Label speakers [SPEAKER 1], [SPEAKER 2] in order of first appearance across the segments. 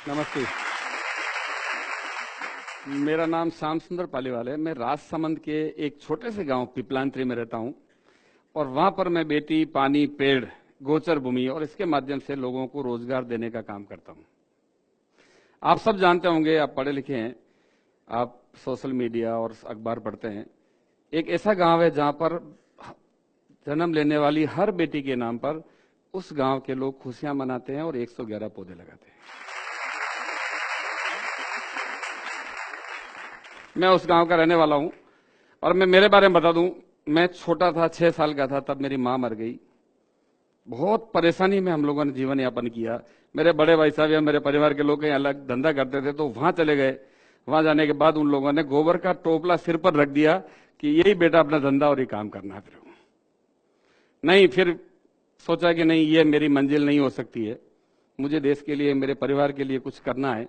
[SPEAKER 1] नमस्ते। मेरा नाम श्याम सुंदर पालीवाल है। मैं राजसमंद के एक छोटे से गांव पिपलांत्री में रहता हूं और वहां पर मैं बेटी, पानी, पेड़, गोचर भूमि और इसके माध्यम से लोगों को रोजगार देने का काम करता हूं। आप सब जानते होंगे, आप पढ़े लिखे हैं, आप सोशल मीडिया और अखबार पढ़ते हैं। एक ऐसा गांव है जहां पर जन्म लेने वाली हर बेटी के नाम पर उस गांव के लोग खुशियां मनाते हैं और 111 पौधे लगाते हैं। मैं उस गांव का रहने वाला हूं और मैं मेरे बारे में बता दूं, मैं छोटा था, 6 साल का था, तब मेरी मां मर गई। बहुत परेशानी में हम लोगों ने जीवन यापन किया। मेरे बड़े भाई साहब या मेरे परिवार के लोग कहीं अलग धंधा करते थे तो वहां चले गए। वहां जाने के बाद उन लोगों ने गोबर का टोपला सिर पर रख दिया कि यही बेटा अपना धंधा और ये काम करना है। फिर सोचा कि नहीं, ये मेरी मंजिल नहीं हो सकती है, मुझे देश के लिए, मेरे परिवार के लिए कुछ करना है।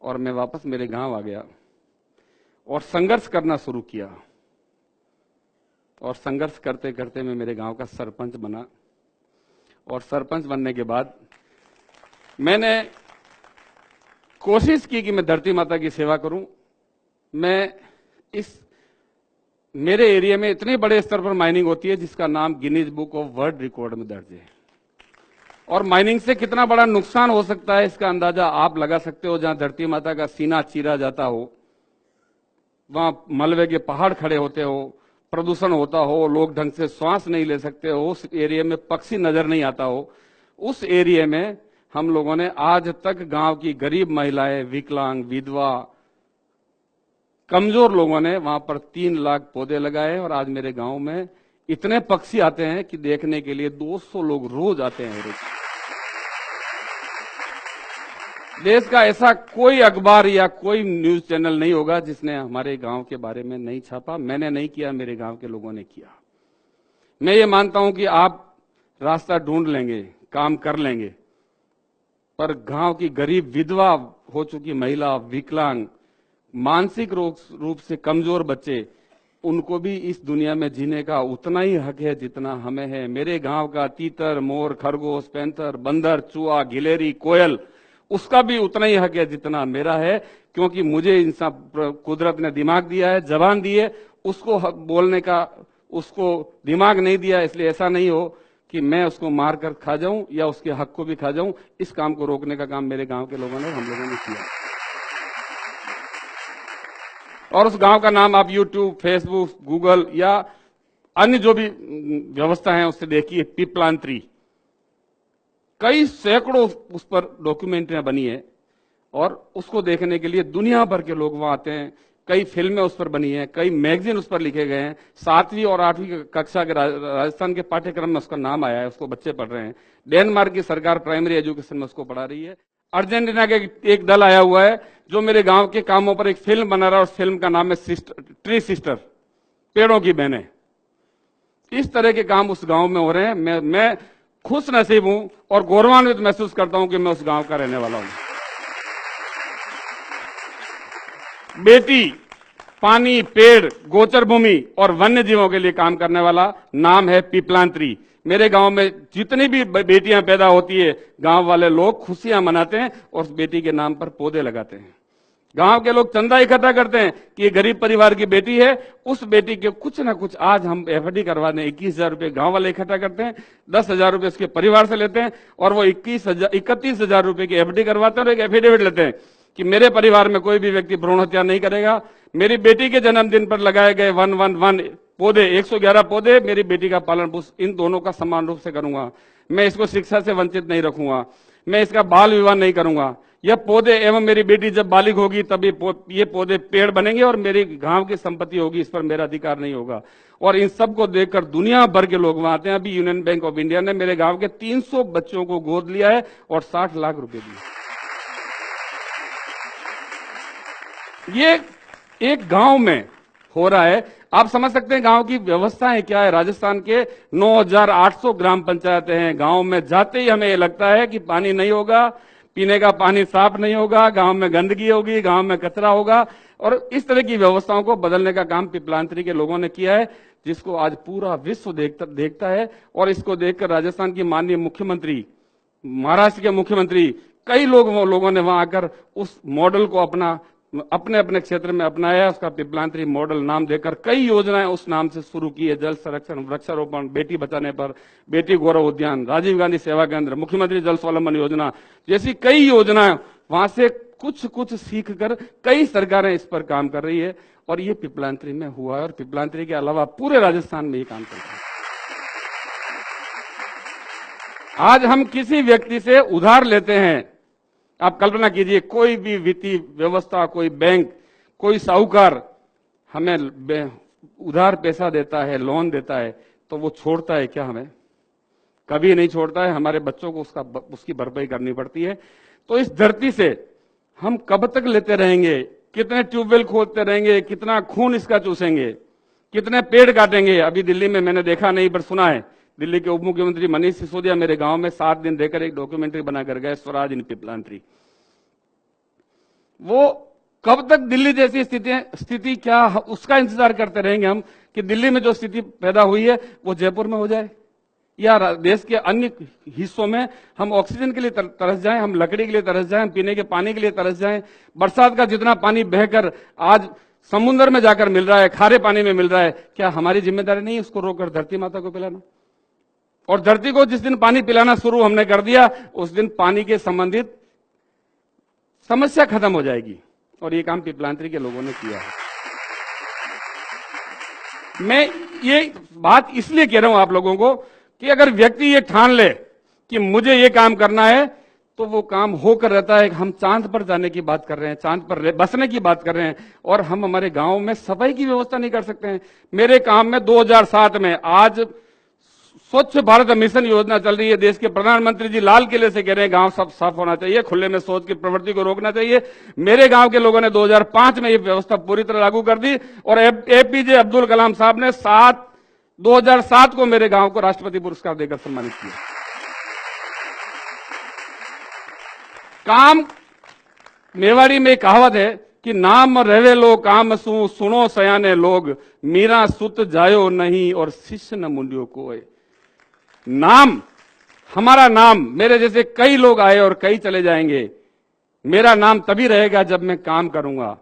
[SPEAKER 1] और मैं वापस मेरे गांव आ गया और संघर्ष करना शुरू किया। और संघर्ष करते करते मैं मेरे गांव का सरपंच बना। और सरपंच बनने के बाद मैंने कोशिश की कि मैं धरती माता की सेवा करूं। मेरे एरिया में इतने बड़े स्तर पर माइनिंग होती है जिसका नाम Guinness book of world record में दर्ज है। और माइनिंग से कितना बड़ा नुकसान हो सकता है इसका अंदाजा आप लगा सकते हो। जहां धरती माता का सीना चीरा जाता हो, वहां मलबे के पहाड़ खड़े होते हो, प्रदूषण होता हो, लोग ढंग से श्वास नहीं ले सकते हो, उस एरिया में पक्षी नजर नहीं आता हो, उस एरिया में हम लोगों ने आज तक गांव की गरीब महिलाएं, विकलांग, विधवा, कमजोर लोगों ने वहां पर 3 लाख पौधे लगाए। और आज मेरे गांव में इतने पक्षी आते हैं कि देखने के लिए 200 लोग रोज आते हैं। रोज देश का ऐसा कोई अखबार या कोई न्यूज चैनल नहीं होगा जिसने हमारे गांव के बारे में नहीं छापा। मैंने नहीं किया, मेरे गांव के लोगों ने किया। मैं ये मानता हूं कि आप रास्ता ढूंढ लेंगे, काम कर लेंगे, पर गांव की गरीब, विधवा हो चुकी महिला, विकलांग, मानसिक रूप से कमजोर बच्चे, उनको भी इस दुनिया में जीने का उतना ही हक है जितना हमें है। मेरे गांव का तीतर, मोर, खरगोश, पैंथर, बंदर, चूहा, गिलेरी, कोयल, उसका भी उतना ही हक है जितना मेरा है। क्योंकि मुझे इंसान कुदरत ने दिमाग दिया है, जबान दी है, उसको बोलने का उसको दिमाग नहीं दिया। इसलिए ऐसा नहीं हो कि मैं उसको मार कर खा जाऊं या उसके हक को भी खा जाऊं। इस काम को रोकने का काम मेरे गांव के लोगों ने, हम लोगों ने किया। और उस गांव का नाम आप यूट्यूब, फेसबुक, गूगल या अन्य जो भी व्यवस्था है उससे देखिए, पिपलांत्री। कई सैकड़ों उस पर डॉक्यूमेंट्रियां बनी है और उसको देखने के लिए दुनिया भर के लोग वहां आते हैं। कई फिल्में उस पर बनी हैं, कई मैगजीन उस पर लिखे गए हैं। 7वीं और 8वीं कक्षा के राजस्थान के पाठ्यक्रम में उसका नाम आया है, उसको बच्चे पढ़ रहे हैं। डेनमार्क की सरकार प्राइमरी एजुकेशन में उसको पढ़ा रही है। अर्जेंटीना के एक दल आया हुआ है जो मेरे गांव के कामों पर एक फिल्म बना रहा है। उस फिल्म का नाम है ट्री सिस्टर, पेड़ों की बहनें। इस तरह के काम उस गांव में हो रहे हैं। मैं खुश नसीब हूं और गौरवान्वित महसूस करता हूं कि मैं उस गांव का रहने वाला हूं। बेटी, पानी, पेड़, गोचर भूमि और वन्य जीवों के लिए काम करने वाला नाम है पिपलांत्री। मेरे गांव में जितनी भी बेटियां पैदा होती है, गांव वाले लोग खुशियां मनाते हैं और उस बेटी के नाम पर पौधे लगाते हैं। गांव के लोग चंदा इकट्ठा करते हैं कि ये गरीब परिवार की बेटी है, उस बेटी के कुछ ना कुछ आज हम एफडी करवा दें। 21,000 रुपए गांव वाले इकट्ठा करते हैं, 10,000 रुपए उसके परिवार से लेते हैं और वो 31,000 रुपए की एफडी करवाते हैं और एक एफिडेविट लेते हैं कि मेरे परिवार में कोई भी व्यक्ति भ्रूण हत्या नहीं करेगा। मेरी बेटी के जन्मदिन पर लगाए गए 111 पौधे, 111 पौधे, मेरी बेटी का पालन पोषण इन दोनों का समान रूप से करूंगा। मैं इसको शिक्षा से वंचित नहीं रखूंगा, मैं इसका बाल विवाह नहीं करूंगा। यह पौधे एवं मेरी बेटी जब बालिग होगी तब ये पौधे पेड़ बनेंगे और मेरी गांव की संपत्ति होगी, इस पर मेरा अधिकार नहीं होगा। और इन सबको देखकर दुनिया भर के लोग वहां आते हैं। अभी यूनियन बैंक ऑफ इंडिया ने मेरे गांव के 300 बच्चों को गोद लिया है और 60 लाख रुपए दिए। ये एक गांव में हो रहा है। आप समझ सकते हैं गांव की व्यवस्थाएं क्या है। राजस्थान के 9,800 ग्राम पंचायतें हैं। गांव में जाते ही हमें ये लगता है कि पानी नहीं होगा, पीने का पानी साफ नहीं होगा, गांव में गंदगी होगी, गांव में कचरा होगा। और इस तरह की व्यवस्थाओं को बदलने का काम पिपलांत्री के लोगों ने किया है, जिसको आज पूरा विश्व देखता है। और इसको देखकर राजस्थान की माननीय मुख्यमंत्री, महाराष्ट्र के मुख्यमंत्री कई लोगों ने वहां आकर उस मॉडल को अपने अपने क्षेत्र में अपनाया। उसका पिपलांतरी मॉडल नाम देकर कई योजनाएं उस नाम से शुरू की है। जल संरक्षण, वृक्षारोपण, बेटी बचाने पर, बेटी गौरव उद्यान, राजीव गांधी सेवा केंद्र, मुख्यमंत्री जल स्वावलंबन योजना जैसी कई योजनाएं, वहां से कुछ सीख कर कई सरकारें इस पर काम कर रही है और ये पिपलांतरी में हुआ है और पिपलांतरी के अलावा पूरे राजस्थान में ये काम चल रहा है। आज हम किसी व्यक्ति से उधार लेते हैं, आप कल्पना कीजिए कोई भी वित्तीय व्यवस्था, कोई बैंक, कोई साहूकार हमें उधार पैसा देता है, लोन देता है, तो वो छोड़ता है क्या? हमें कभी नहीं छोड़ता है। हमारे बच्चों को उसकी भरपाई करनी पड़ती है। तो इस धरती से हम कब तक लेते रहेंगे? कितने ट्यूबवेल खोदते रहेंगे? कितना खून इसका चूसेंगे? कितने पेड़ काटेंगे? अभी दिल्ली में मैंने देखा नहीं पर सुना है, दिल्ली के उप मुख्यमंत्री मनीष सिसोदिया मेरे गांव में 7 दिन रहकर एक डॉक्यूमेंट्री बनाकर गए, स्वराज इन पिपलांतरी। वो कब तक दिल्ली जैसी स्थिति क्या उसका इंतजार करते रहेंगे हम कि दिल्ली में जो स्थिति पैदा हुई है वो जयपुर में हो जाए या देश के अन्य हिस्सों में हम ऑक्सीजन के लिए तरस जाएं, हम लकड़ी के लिए तरस जाएं, हम पीने के पानी के लिए तरस जाएं। बरसात का जितना पानी बहकर आज समुद्र में जाकर मिल रहा है, खारे पानी में मिल रहा है, क्या हमारी जिम्मेदारी नहीं उसको रोककर धरती माता को पिलाना? और धरती को जिस दिन पानी पिलाना शुरू हमने कर दिया, उस दिन पानी के संबंधित समस्या खत्म हो जाएगी। और ये काम पिपलांतरी के लोगों ने किया है। मैं ये बात इसलिए कह रहा हूं आप लोगों को कि अगर व्यक्ति ये ठान ले कि मुझे ये काम करना है तो वो काम होकर रहता है। हम चांद पर जाने की बात कर रहे हैं, चांद पर बसने की बात कर रहे हैं और हम हमारे गांव में सफाई की व्यवस्था नहीं कर सकते हैं। मेरे काम में 2007 में आज स्वच्छ भारत मिशन योजना चल रही है। देश के प्रधानमंत्री जी लाल किले से कह रहे हैं गांव सब साफ होना चाहिए, खुले में शौच की प्रवृत्ति को रोकना चाहिए। मेरे गांव के लोगों ने 2005 में ये व्यवस्था पूरी तरह लागू कर दी और एपीजे अब्दुल कलाम साहब ने 2007 को मेरे गांव को राष्ट्रपति पुरस्कार देकर सम्मानित किया। काम मेवाड़ी में कहावत है कि नाम रहे लो काम सुनो सयाने लोग, मीरा सुत जायो नहीं और शिष्य न मुंडियो कोय। नाम, हमारा नाम, मेरे जैसे कई लोग आए और कई चले जाएंगे। मेरा नाम तभी रहेगा जब मैं काम करूंगा।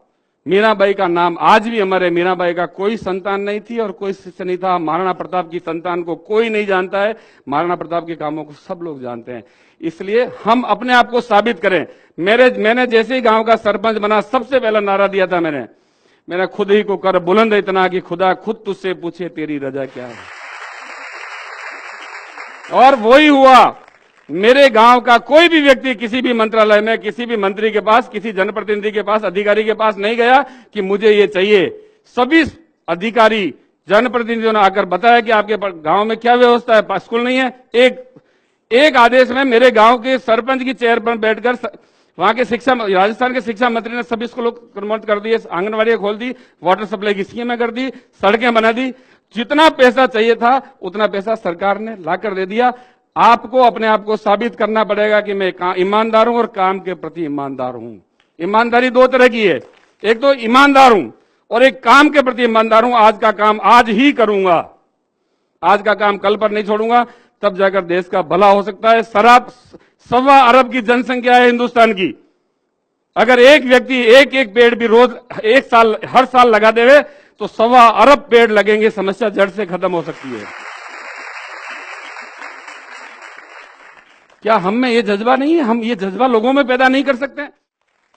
[SPEAKER 1] मीराबाई का नाम आज भी अमर है। मीराबाई का कोई संतान नहीं थी और कोई शिष्य नहीं था। महाराणा प्रताप की संतान को कोई नहीं जानता है, महाराणा प्रताप के कामों को सब लोग जानते हैं। इसलिए हम अपने आप को साबित करें। मैंने जैसे ही गांव का सरपंच बना, सबसे पहला नारा दिया था मैंने खुद ही को कर बुलंद इतना कि खुदा खुद तुझसे पूछे तेरी रजा क्या है। और वही हुआ। मेरे गांव का कोई भी व्यक्ति किसी भी मंत्रालय में, किसी भी मंत्री के पास, किसी जनप्रतिनिधि के पास, अधिकारी के पास नहीं गया कि मुझे ये चाहिए। सभी अधिकारी, जनप्रतिनिधियों ने आकर बताया कि आपके गांव में क्या व्यवस्था है, स्कूल नहीं है। एक आदेश में मेरे गांव के सरपंच की चेयर पर बैठकर वहां के राजस्थान के शिक्षा मंत्री ने सभी स्कूलों को प्रमोट कर दिए, आंगनबाड़ी खोल दी, वाटर सप्लाई की स्कीमें कर दी, सड़कें बना दी। जितना पैसा चाहिए था उतना पैसा सरकार ने लाकर दे दिया। आपको अपने आप को साबित करना पड़ेगा कि मैं ईमानदार हूं और काम के प्रति ईमानदार हूं। ईमानदारी दो तरह की है, एक तो ईमानदार हूं और एक काम के प्रति ईमानदार हूं। आज का काम आज ही करूंगा, आज का काम कल पर नहीं छोड़ूंगा, तब जाकर देश का भला हो सकता है। 1.25 अरब की जनसंख्या है हिंदुस्तान की। अगर एक व्यक्ति एक पेड़ भी रोज हर साल लगा देवे तो 1.25 अरब पेड़ लगेंगे, समस्या जड़ से खत्म हो सकती है। क्या हम में ये जज्बा नहीं है? हम ये जज्बा लोगों में पैदा नहीं कर सकते?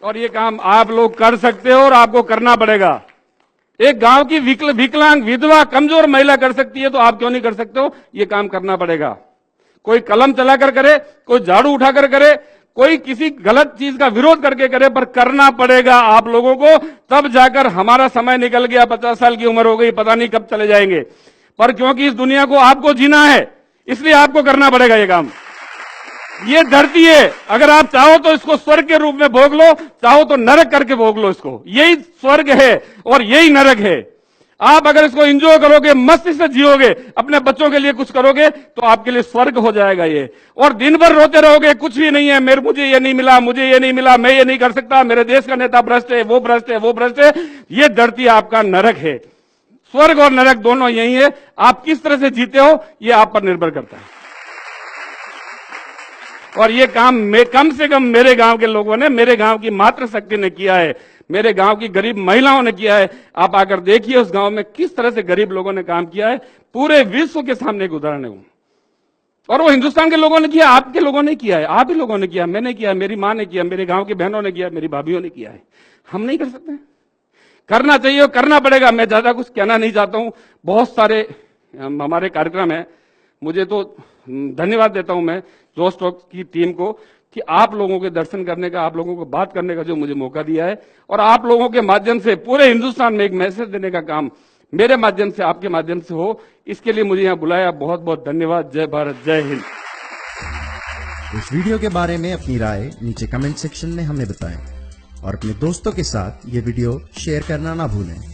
[SPEAKER 1] और ये काम आप लोग कर सकते हो और आपको करना पड़ेगा। एक गांव की विकलांग, विधवा, कमजोर महिला कर सकती है तो आप क्यों नहीं कर सकते हो? ये काम करना पड़ेगा। कोई कलम चलाकर करे, कोई झाड़ू उठाकर करे, कोई किसी गलत चीज का विरोध करके करे, पर करना पड़ेगा आप लोगों को। तब जाकर हमारा समय निकल गया, 50 साल की उम्र हो गई, पता नहीं कब चले जाएंगे, पर क्योंकि इस दुनिया को आपको जीना है, इसलिए आपको करना पड़ेगा ये काम। ये धरती है, अगर आप चाहो तो इसको स्वर्ग के रूप में भोग लो, चाहो तो नरक करके भोग लो इसको। यही स्वर्ग है और यही नरक है। आप अगर इसको एंजॉय करोगे, मस्ती से जियोगे, अपने बच्चों के लिए कुछ करोगे तो आपके लिए स्वर्ग हो जाएगा ये। और दिन भर रोते रहोगे, कुछ भी नहीं है, मुझे ये नहीं मिला, मुझे ये नहीं मिला, मैं ये नहीं कर सकता, मेरे देश का नेता भ्रष्ट है, वो भ्रष्ट है, वो भ्रष्ट है। ये धरती आपका नरक है। स्वर्ग और नरक दोनों यही है। आप किस तरह से जीते हो ये आप पर निर्भर करता है। और ये काम कम से कम मेरे गांव के लोगों ने, मेरे गांव की मातृशक्ति ने किया है, मेरे गांव की गरीब महिलाओं ने किया है। आप आकर देखिए उस गांव में किस तरह से गरीब लोगों ने काम किया है। पूरे विश्व के सामने एक उदाहरण है वो। और वो हिंदुस्तान के लोगों ने किया, आपके लोगों ने किया है, आप ही लोगों ने किया, मैंने किया, मेरी मां ने किया, मेरे गांव की बहनों ने किया, मेरी भाभीयों ने किया है। हम नहीं कर सकते? करना चाहिए और करना पड़ेगा। मैं ज्यादा कुछ कहना नहीं चाहता हूं। बहुत सारे हमारे कार्यक्रम है। मुझे तो धन्यवाद देता हूं मैं जोश टॉक की टीम को कि आप लोगों के दर्शन करने का, आप लोगों को बात करने का जो मुझे मौका दिया है, और आप लोगों के माध्यम से पूरे हिंदुस्तान में एक मैसेज देने का काम मेरे माध्यम से, आपके माध्यम से हो, इसके लिए मुझे यहां बुलाया। बहुत बहुत धन्यवाद। जय भारत, जय हिंद।
[SPEAKER 2] इस वीडियो के बारे में अपनी राय नीचे कमेंट सेक्शन में हमें बताएं और अपने दोस्तों के साथ ये वीडियो शेयर करना ना भूलें।